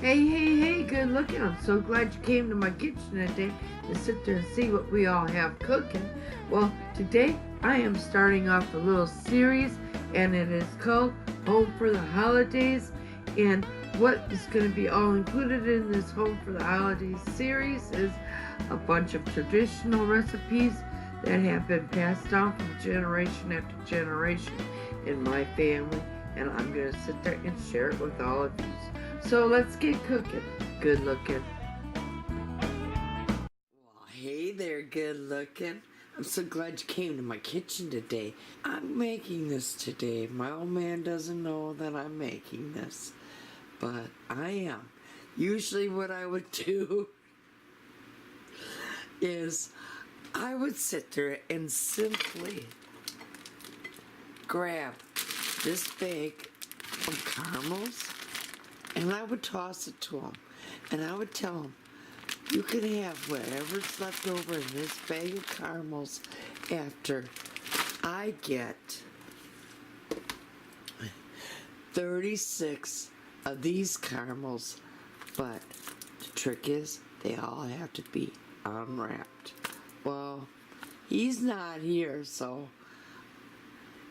Hey, good looking. I'm so glad you came to my kitchen today to sit there and see what we all have cooking. Well, today I am starting off a little series and it is called Home for the Holidays. And what is going to be all included in this Home for the Holidays series is a bunch of traditional recipes that have been passed down from generation after generation in my family. And I'm going to sit there and share it with all of you. So let's get cooking. Good looking. Well, hey there, good looking. I'm so glad you came to my kitchen today. I'm making this today. My old man doesn't know that I'm making this, but I am. Usually what I would do is I would sit there and simply grab this bag of caramels and I would toss it to him, and I would tell him, you can have whatever's left over in this bag of caramels after I get 36 of these caramels, but the trick is they all have to be unwrapped. Well, he's not here, so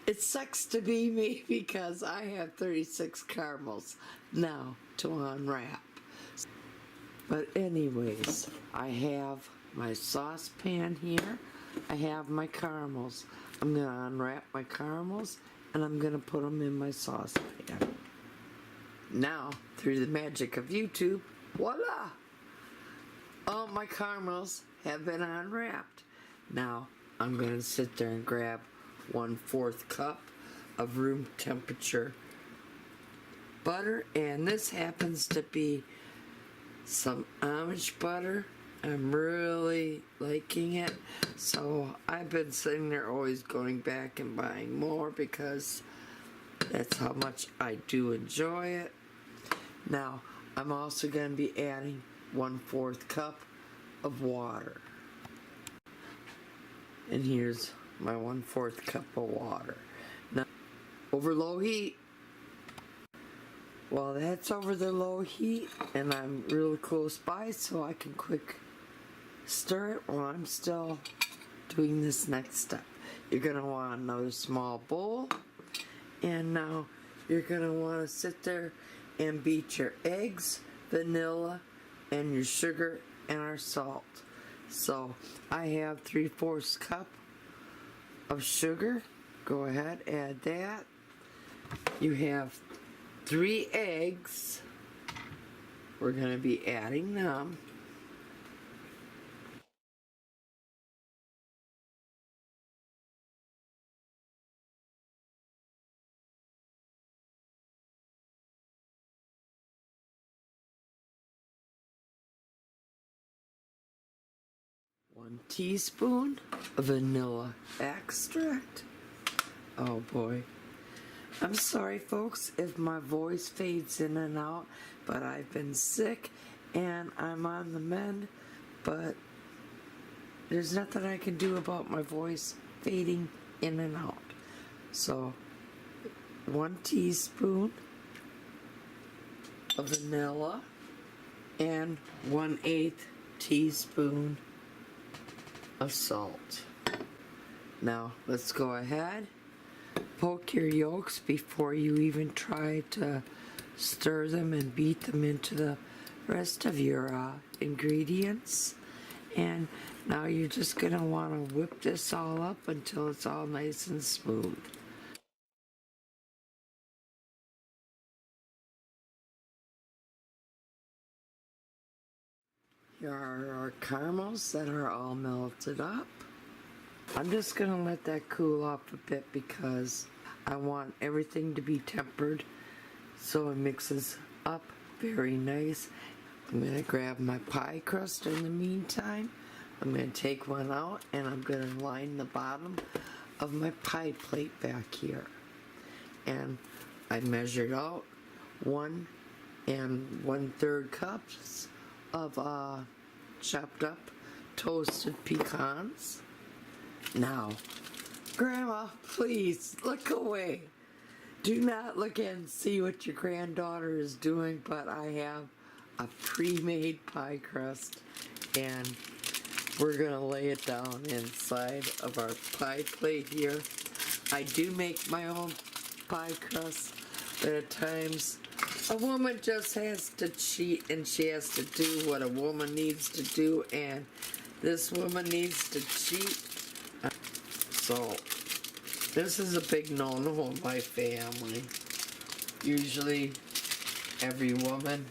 it sucks to be me because I have 36 caramels now to unwrap. But anyways, I have my saucepan here. I have my caramels. I'm going to unwrap my caramels and I'm going to put them in my saucepan. Now, through the magic of YouTube, voila! All my caramels have been unwrapped. Now, I'm going to sit there and grab 1/4 cup of room temperature butter, and this happens to be some Amish butter. I'm really liking it, so I've been sitting there always going back and buying more because that's how much I do enjoy it. Now I'm also going to be adding 1/4 cup of water, and here's my 1/4 cup of water. Now, over low heat. Well, that's over the low heat, and I'm really close by, so I can quick stir it while I'm still doing this next step. You're going to want another small bowl, and now you're going to want to sit there and beat your eggs, vanilla, and your sugar and our salt. So I have 3/4 cup of sugar. Go ahead, add that. You have 3 eggs. We're going to be adding them. One teaspoon of vanilla extract. Oh boy. I'm sorry folks if my voice fades in and out, but I've been sick and I'm on the mend, but there's nothing I can do about my voice fading in and out. So 1 teaspoon of vanilla and 1/8 teaspoon of salt. Now let's go ahead. Poke your yolks before you even try to stir them and beat them into the rest of your ingredients. And now you're just going to want to whip this all up until it's all nice and smooth. Here are our caramels that are all melted up. I'm just going to let that cool off a bit because I want everything to be tempered so it mixes up very nice. I'm going to grab my pie crust in the meantime. I'm going to take one out and I'm going to line the bottom of my pie plate back here. And I measured out 1 1/3 cups of chopped up toasted pecans. Now, Grandma, please look away. Do not look and see what your granddaughter is doing, but I have a pre-made pie crust, and we're gonna lay it down inside of our pie plate here. I do make my own pie crust, but at times a woman just has to cheat, and she has to do what a woman needs to do, and this woman needs to cheat. So this is a big no-no in my family. Usually every woman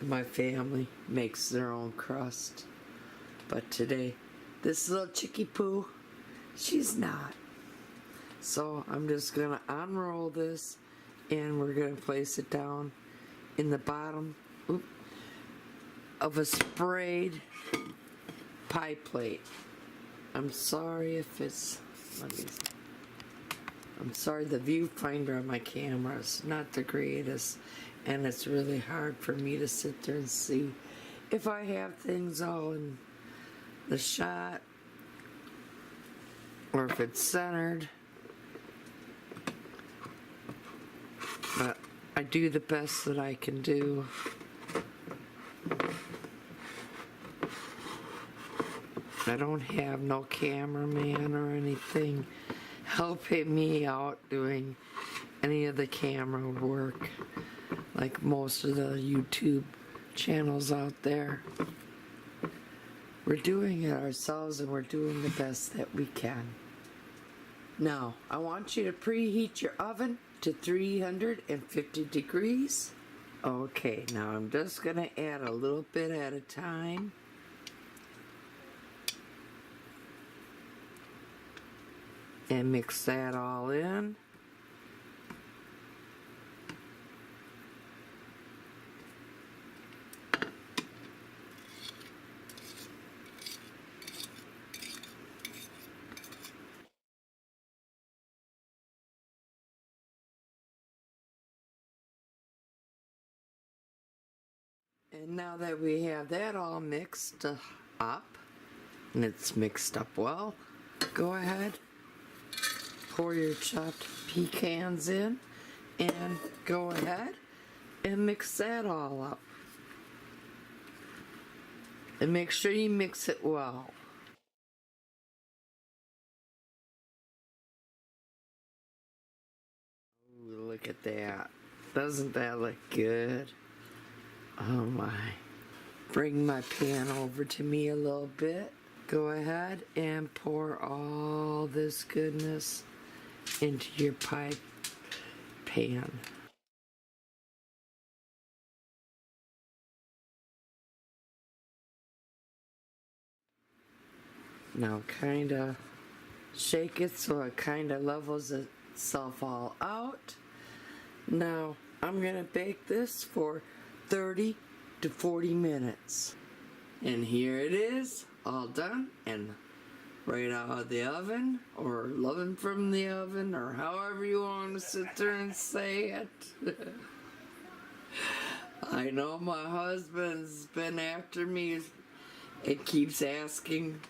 in my family makes their own crust. But today, this little chickie poo, she's not. So I'm just gonna unroll this, and we're gonna place it down in the bottom of a sprayed pie plate. I'm sorry if it's, I'm sorry, the viewfinder on my camera is not the greatest, and it's really hard for me to sit there and see if I have things all in the shot or if it's centered. But I do the best that I can do. I don't have no cameraman or anything helping me out doing any of the camera work like most of the YouTube channels out there. We're doing it ourselves, and we're doing the best that we can. Now, I want you to preheat your oven to 350 degrees. Okay, now I'm just gonna add a little bit at a time. And mix that all in. And now that we have that all mixed up, and it's mixed up well, go ahead, pour your chopped pecans in, and go ahead and mix that all up. And make sure you mix it well. Ooh, look at that. Doesn't that look good? Oh my. Bring my pan over to me a little bit. Go ahead and pour all this goodness into your pie pan. Now kinda shake it so it kinda levels itself all out. Now I'm gonna bake this for 30 to 40 minutes. And here it is, all done and right out of the oven, or loving from the oven, or however you want to sit there and say it. I know my husband's been after me and keeps asking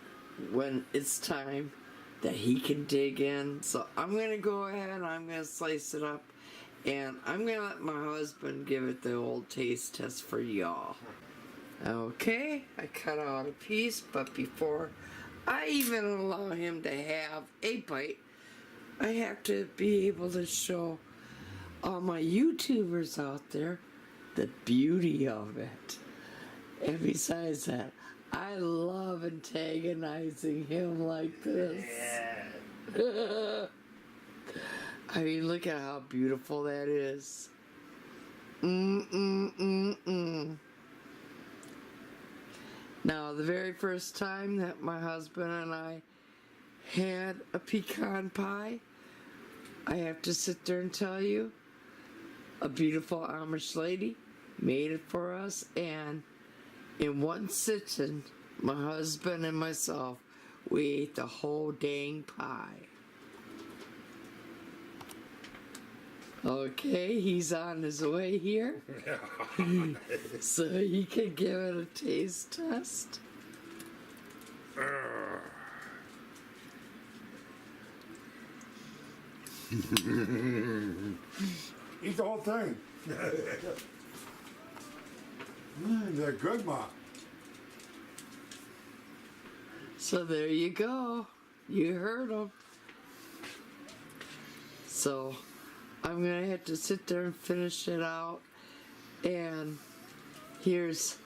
when it's time that he can dig in. So I'm gonna go ahead and I'm gonna slice it up, and I'm gonna let my husband give it the old taste test for y'all. Okay, I cut out a piece, but before I even allow him to have a bite, I have to be able to show all my YouTubers out there the beauty of it. And besides that, I love antagonizing him like this. Yeah. I mean, look at how beautiful that is. Now, the very first time that my husband and I had a pecan pie, I have to sit there and tell you, a beautiful Amish lady made it for us, and in one sitting, my husband and myself, we ate the whole dang pie. Okay, he's on his way here, so he can give it a taste test. Eat the whole thing. They're good, Ma. So there you go. You heard them. So I'm going to have to sit there and finish it out. And here's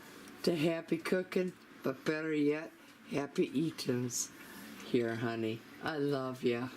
to happy cooking, but better yet, happy eatings. Here, honey. I love you.